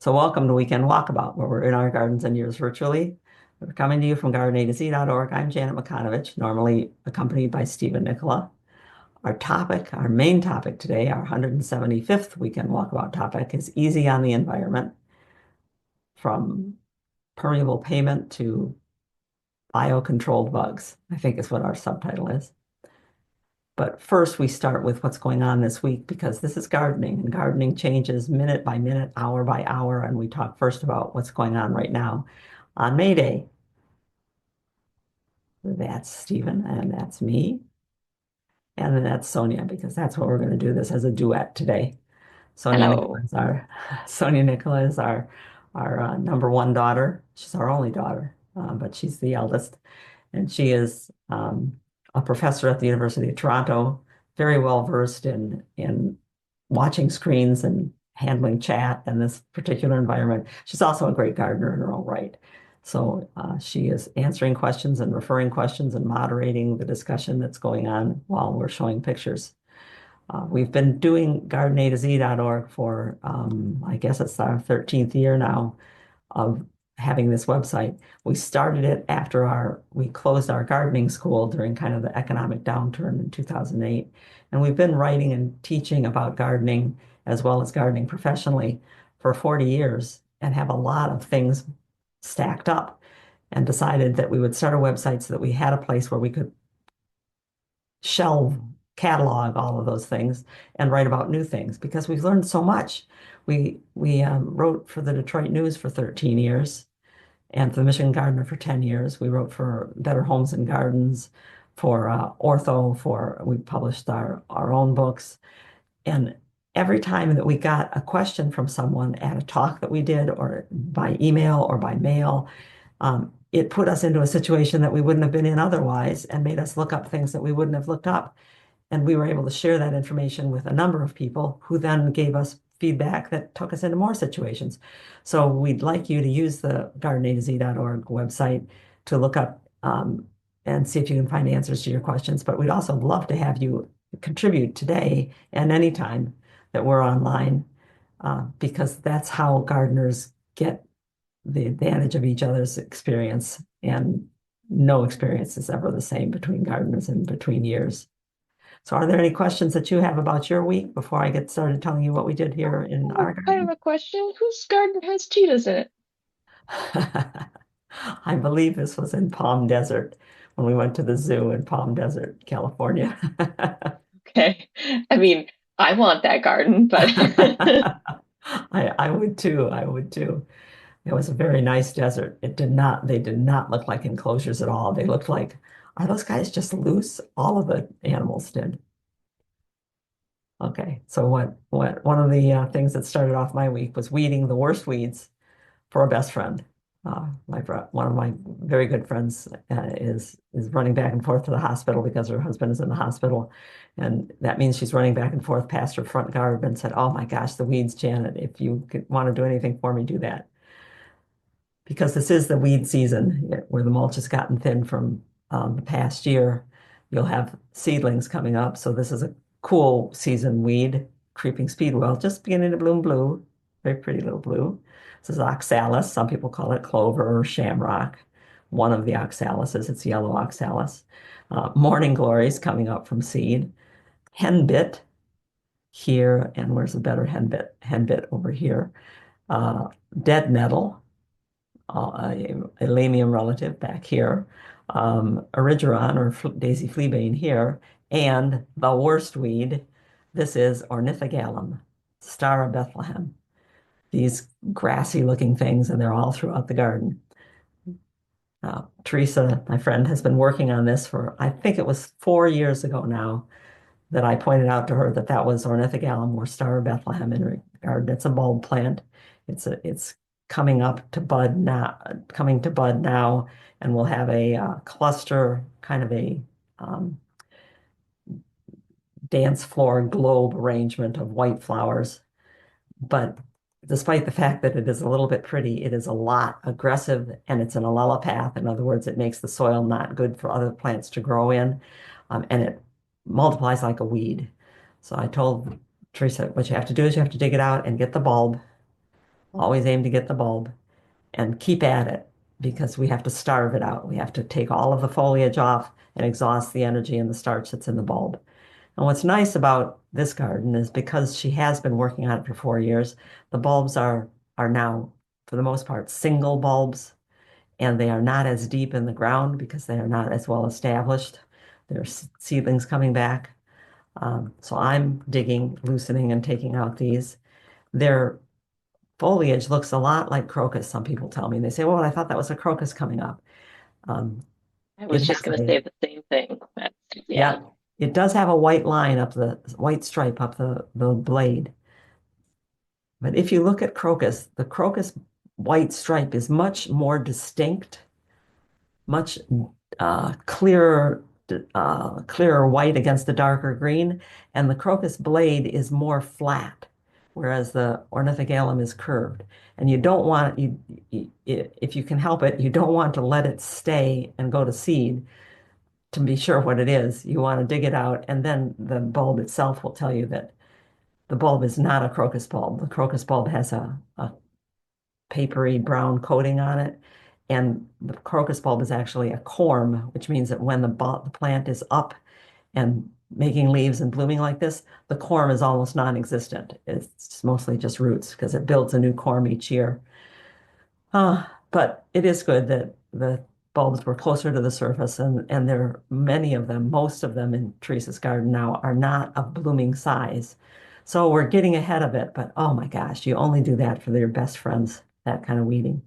So welcome to Weekend Walkabout, where we're in our gardens and yours virtually. We're coming to you from gardenatozz.org. I'm Janet McConovich, normally accompanied by Stephen Nicola. Our main topic today, our 175th Weekend Walkabout topic, is easy on the environment, from permeable pavement to biocontrolled bugs, I think is what our subtitle is. But first, we start with what's going on this week because this is gardening, and gardening changes minute by minute, hour by hour. And we talk first about what's going on right now. On May Day, that's Stephen, and that's me, and then that's Sonia, because that's what we're going to do this as a duet today. Sonia Nicola Hello. is our Sonia Nicola is our number one daughter. She's our only daughter, but she's the eldest. And she is a professor at the University of Toronto, very well versed in watching screens and handling chat in this particular environment. She's also a great gardener in her own right. So she is answering questions and referring questions and moderating the discussion that's going on while we're showing pictures. We've been doing gardenatozz.org for, I guess it's our 13th year now of having this website. We started it after we closed our gardening school during kind of the economic downturn in 2008. And we've been writing and teaching about gardening as well as gardening professionally for 40 years and have a lot of things stacked up and decided that we would start a website so that we had a place where we could shelve, catalog all of those things and write about new things because we've learned so much. We wrote for the Detroit News for 13 years and for the Michigan Gardener for 10 years. We wrote for Better Homes and Gardens, for Ortho, we published our own books. And every time that we got a question from someone at a talk that we did or by email or by mail, it put us into a situation that we wouldn't have been in otherwise and made us look up things that we wouldn't have looked up. And we were able to share that information with a number of people who then gave us feedback that took us into more situations. So we'd like you to use the gardenatozz.org website to look up and see if you can find answers to your questions. But we'd also love to have you contribute today and anytime that we're online, because that's how gardeners get the advantage of each other's experience. And no experience is ever the same between gardeners and between years. So are there any questions that you have about your week before I get started telling you what we did here in Oh, our I have garden? a question. Whose garden has cheetahs in it? I believe this was in Palm Desert when we went to the zoo in Palm Desert, California. Okay. I mean, I want that garden, but I would too. I would too. It was a very nice desert. They did not look like enclosures at all. They looked like, are those guys just loose? All of the animals did. Okay, so one of the things that started off my week was weeding the worst weeds for a best friend. One of my very good friends is running back and forth to the hospital because her husband is in the hospital, and that means she's running back and forth past her front garden and said, "Oh my gosh, the weeds, Janet! If you want to do anything for me, do that." Because this is the weed season where the mulch has gotten thin from the past year. You'll have seedlings coming up. So this is a cool season weed, creeping speedwell, just beginning to bloom blue. Very pretty little blue. This is oxalis. Some people call it clover or shamrock. One of the oxalises, it's yellow oxalis. Morning glories coming up from seed. Henbit here, and where's a better henbit? Henbit over here. Uh, Dead nettle, a lamium relative back here, erigeron or daisy fleabane here, and the worst weed, this is ornithogallum, Star of Bethlehem. These grassy looking things, and they're all throughout the garden. Teresa, my friend, has been working on this for, I think it was 4 years ago now, that I pointed out to her that that was ornithogallum or Star of Bethlehem in her garden. It's a bulb plant. It's coming up to bud now, coming to bud now, and we'll have a cluster, kind of a um, dance floor globe arrangement of white flowers. But despite the fact that it is a little bit pretty, it is a lot aggressive and it's an allelopath. In other words, it makes the soil not good for other plants to grow in, and it multiplies like a weed. So I told Teresa, what you have to do is you have to dig it out and get the bulb Always aim to get the bulb and keep at it because we have to starve it out. We have to take all of the foliage off and exhaust the energy and the starch that's in the bulb. And what's nice about this garden is because she has been working on it for 4 years, the bulbs are now, for the most part, single bulbs, and they are not as deep in the ground because they are not as well established. There's seedlings coming back. So I'm digging, loosening, and taking out these. Their foliage looks a lot like crocus, some people tell me. They say, well, I thought that was a crocus coming up. Um, I it was just has going to say the same thing. Yeah. yeah, it does have a white line up the white stripe up the blade. But if you look at crocus, the crocus white stripe is much more distinct, much clearer, clearer white against the darker green, and the crocus blade is more flat, whereas the ornithogalum is curved. And you don't want if you can help it, you don't want to let it stay and go to seed to be sure what it is. You want to dig it out, and then the bulb itself will tell you that the bulb is not a crocus bulb. The crocus bulb has a papery brown coating on it. And the crocus bulb is actually a corm, which means that when the plant is up and making leaves and blooming like this, the corm is almost non-existent. It's mostly just roots because it builds a new corm each year. But it is good that the bulbs were closer to the surface, and there are many of them, most of them in Teresa's garden now are not of blooming size. So we're getting ahead of it, but oh my gosh, you only do that for your best friends, that kind of weeding.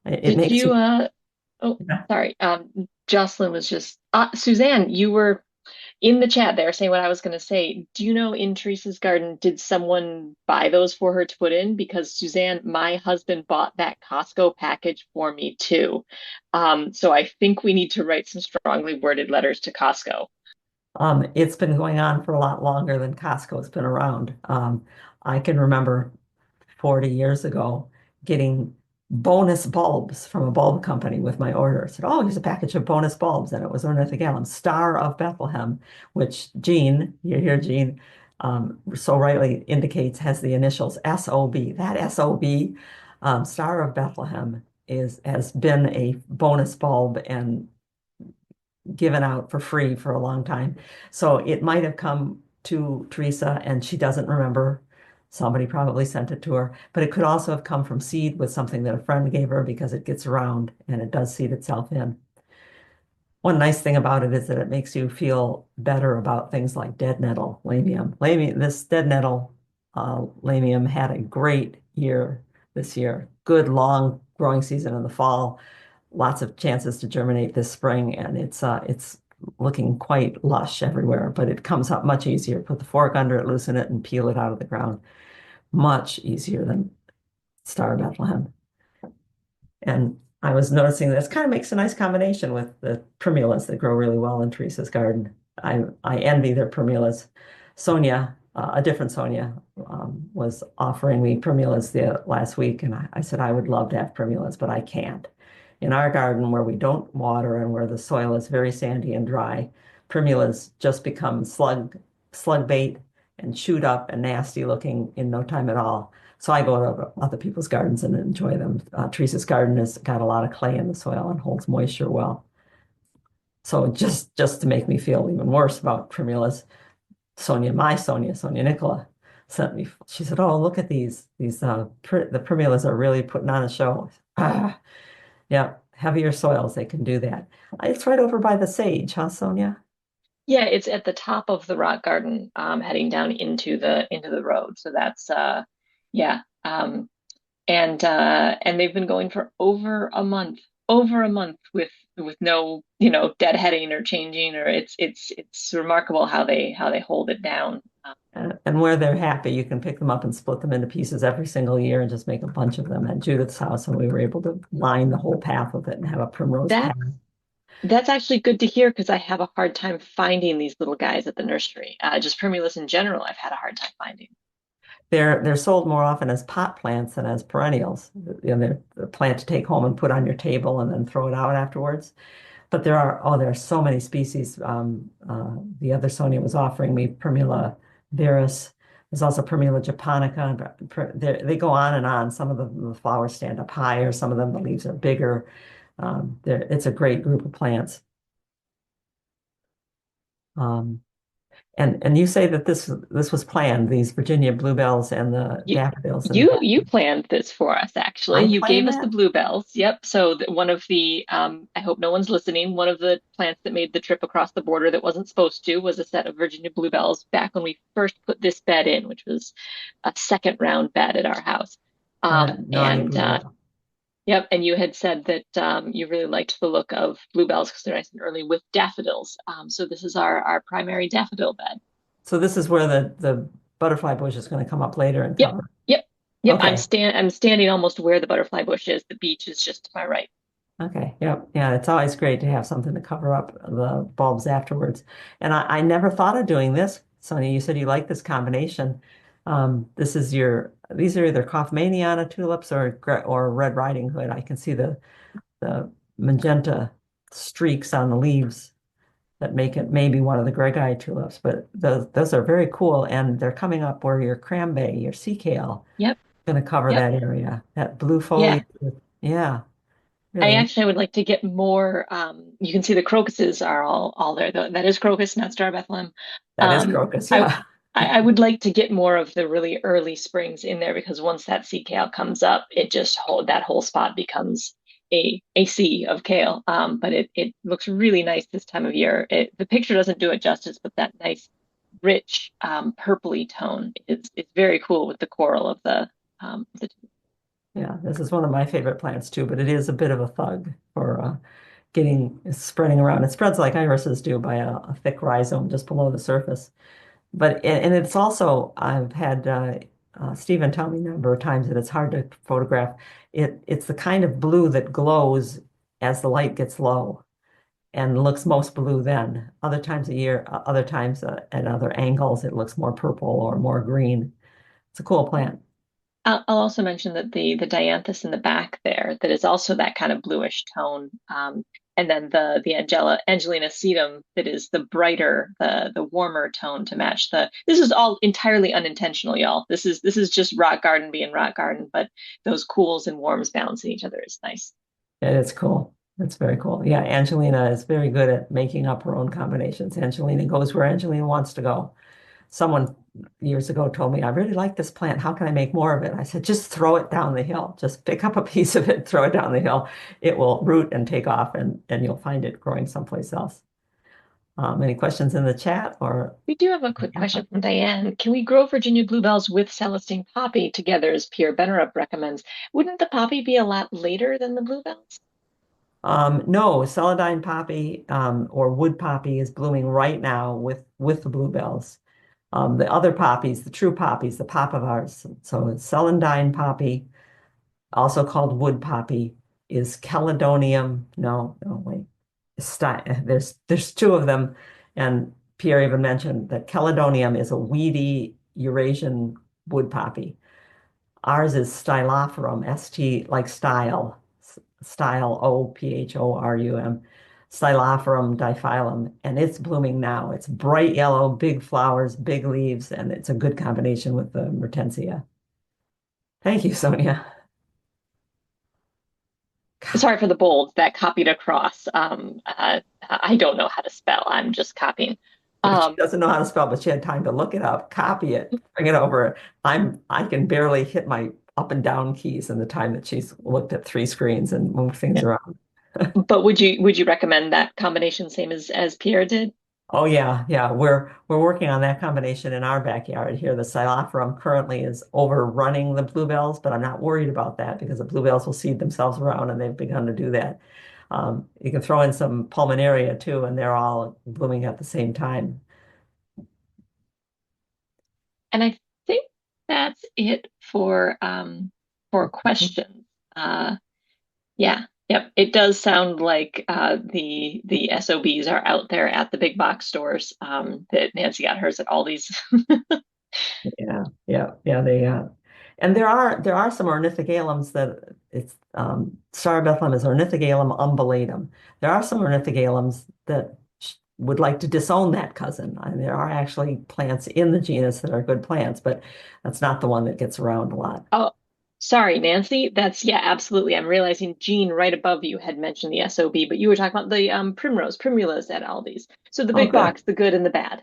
It Did makes you, you, oh, sorry. Jocelyn was just, Suzanne, you were in the chat there saying what I was going to say. Do you know in Teresa's garden, did someone buy those for her to put in? Because Suzanne, my husband bought that Costco package for me too. So I think we need to write some strongly worded letters to Costco. it's been going on for a lot longer than Costco's been around. I can remember 40 years ago getting bonus bulbs from a bulb company with my order. I said, oh, here's a package of bonus bulbs. And it was ornithogalum, Star of Bethlehem, which Jean, you hear Jean, so rightly indicates has the initials SOB. That SOB, Star of Bethlehem, has been a bonus bulb and given out for free for a long time. So it might have come to Teresa and she doesn't remember. Somebody probably sent it to her, but it could also have come from seed with something that a friend gave her because it gets around and it does seed itself in. One nice thing about it is that it makes you feel better about things like dead nettle, lamium. This dead nettle lamium had a great year this year. Good long growing season in the fall, lots of chances to germinate this spring, and it's looking quite lush everywhere, but it comes up much easier. Put the fork under it, loosen it, and peel it out of the ground. Much easier than Star of Bethlehem. And I was noticing this kind of makes a nice combination with the primulas that grow really well in Teresa's garden. I envy their primulas. Sonia, a different Sonia, was offering me primulas the last week, and I said I would love to have primulas, but I can't. In our garden, where we don't water and where the soil is very sandy and dry, primulas just become slug bait and chewed up and nasty looking in no time at all. So I go to other people's gardens and enjoy them. Teresa's garden has got a lot of clay in the soil and holds moisture well. So just to make me feel even worse about primulas, Sonia Nicola sent me. She said, "Oh, look at these. The primulas are really putting on a show." Ah, yeah, heavier soils they can do that. It's right over by the sage, huh, Sonia? Yeah, it's at the top of the rock garden, heading down into the road. So that's yeah. And they've been going for over a month with no, deadheading or changing, or it's remarkable how they hold it down. And where they're happy, you can pick them up and split them into pieces every single year and just make a bunch of them. At Judith's house, and we were able to line the whole path with it and have a primrose path. That that's actually good to hear because I have a hard time finding these little guys at the nursery. Just primulas in general, I've had a hard time finding. They're sold more often as pot plants than as perennials. They're a plant to take home and put on your table and then throw it out afterwards. But there are so many species. The other Sonia was offering me Primula virus, There's also primula japonica. They go on and on. Some of the flowers stand up higher. Some of them, the leaves are bigger. It's a great group of plants. Um, and you say that this was planned, these Virginia bluebells and the You daffodils and you planned this for us, actually. I You gave planned us the that. bluebells. Yep. So one of the I hope no one's listening. One of the plants that made the trip across the border that wasn't supposed to was a set of Virginia bluebells back when we first put this bed in, which was a second round bed at our house. That naughty And bluebell. yep, and you had said that you really liked the look of bluebells because they're nice and early with daffodils. So this is our primary daffodil bed. So this is where the butterfly bush is going to come up later and Yep, cover. yep, yep. Okay. I'm standing almost where the butterfly bush is. The beach is just to my right. Okay. Yep. Yeah. It's always great to have something to cover up the bulbs afterwards. And I never thought of doing this. Sonia, you said you like this combination. These are either Kaufmanniana tulips or Red Riding Hood. I can see the magenta streaks on the leaves that make it maybe one of the Greggii tulips, but those are very cool. And they're coming up where your cranberry, your sea kale, Yep, going to cover yep, that area. That blue yeah. foliage. Yeah, I really neat. actually would like to get more. You can see the crocuses are all there. That is crocus, not Star Bethlehem. That is Um, crocus. I, Yeah. I would like to get more of the really early springs in there because once that sea kale comes up, that whole spot becomes a sea of kale. But it looks really nice this time of year. The picture doesn't do it justice, but that nice, rich purpley tone is very cool with the coral of the Yeah, this is one of my favorite plants too, but it is a bit of a thug for getting spreading around. It spreads like irises do by a thick rhizome just below the surface. But and it's also I've had Stephen tell me a number of times that it's hard to photograph. It's the kind of blue that glows as the light gets low and looks most blue then. Other times a year, other times at other angles, it looks more purple or more green. It's a cool plant. I'll also mention that the dianthus in the back there that is also that kind of bluish tone, and then the Angelina sedum that is the brighter, the warmer tone to match the. This is all entirely unintentional, y'all. This is just rock garden being rock garden, but those cools and warms balancing each other is nice. And it's cool. It's very cool. Yeah, Angelina is very good at making up her own combinations. Angelina goes where Angelina wants to go. Someone years ago told me, I really like this plant. How can I make more of it? I said, just throw it down the hill. Just pick up a piece of it, throw it down the hill. It will root and take off, and you'll find it growing someplace else. Any questions in the chat or We do have a quick yeah. question from Diane. Can we grow Virginia bluebells with Celestine poppy together, as Pierre Benerup recommends? Wouldn't the poppy be a lot later than the bluebells? No, celandine poppy or wood poppy is blooming right now with the bluebells. The other poppies, the true poppies, the papavars. So celandine poppy, also called wood poppy, is Caledonium. No, no, wait. There's two of them, and Pierre even mentioned that Caledonium is a weedy Eurasian wood poppy. Ours is Stylophorum, like style Ophorum, Stylophorum diphyllum, and it's blooming now. It's bright yellow, big flowers, big leaves, and it's a good combination with the Mertensia. Thank you, Sonia. Sorry for the bold, that copied across. I don't know how to spell. I'm just copying. She Um, doesn't know how to spell, but she had time to look it up, copy it, bring it over. I can barely hit my up and down keys in the time that she's looked at three screens and moved things around. but would you recommend that combination same as Pierre did? Oh yeah, yeah. We're working on that combination in our backyard here. The Xylophorum currently is overrunning the bluebells, but I'm not worried about that because the bluebells will seed themselves around and they've begun to do that. You can throw in some pulmonaria too, and they're all blooming at the same time. And I think that's it for questions. Uh, yeah, yep. It does sound like the SOBs are out there at the big box stores. That Nancy got hers at Aldi's. Yeah, yeah, yeah. And there are some ornithogalums that it's Star of Bethlehem is Ornithogalum umbellatum. There are some ornithogalums that would like to disown that cousin. And there are actually plants in the genus that are good plants, but that's not the one that gets around a lot. Oh, sorry, Nancy. That's yeah, absolutely. I'm realizing Jean right above you had mentioned the SOB, but you were talking about the primrose, primulas at Aldi's. So the Oh, big good. box, the good and the bad.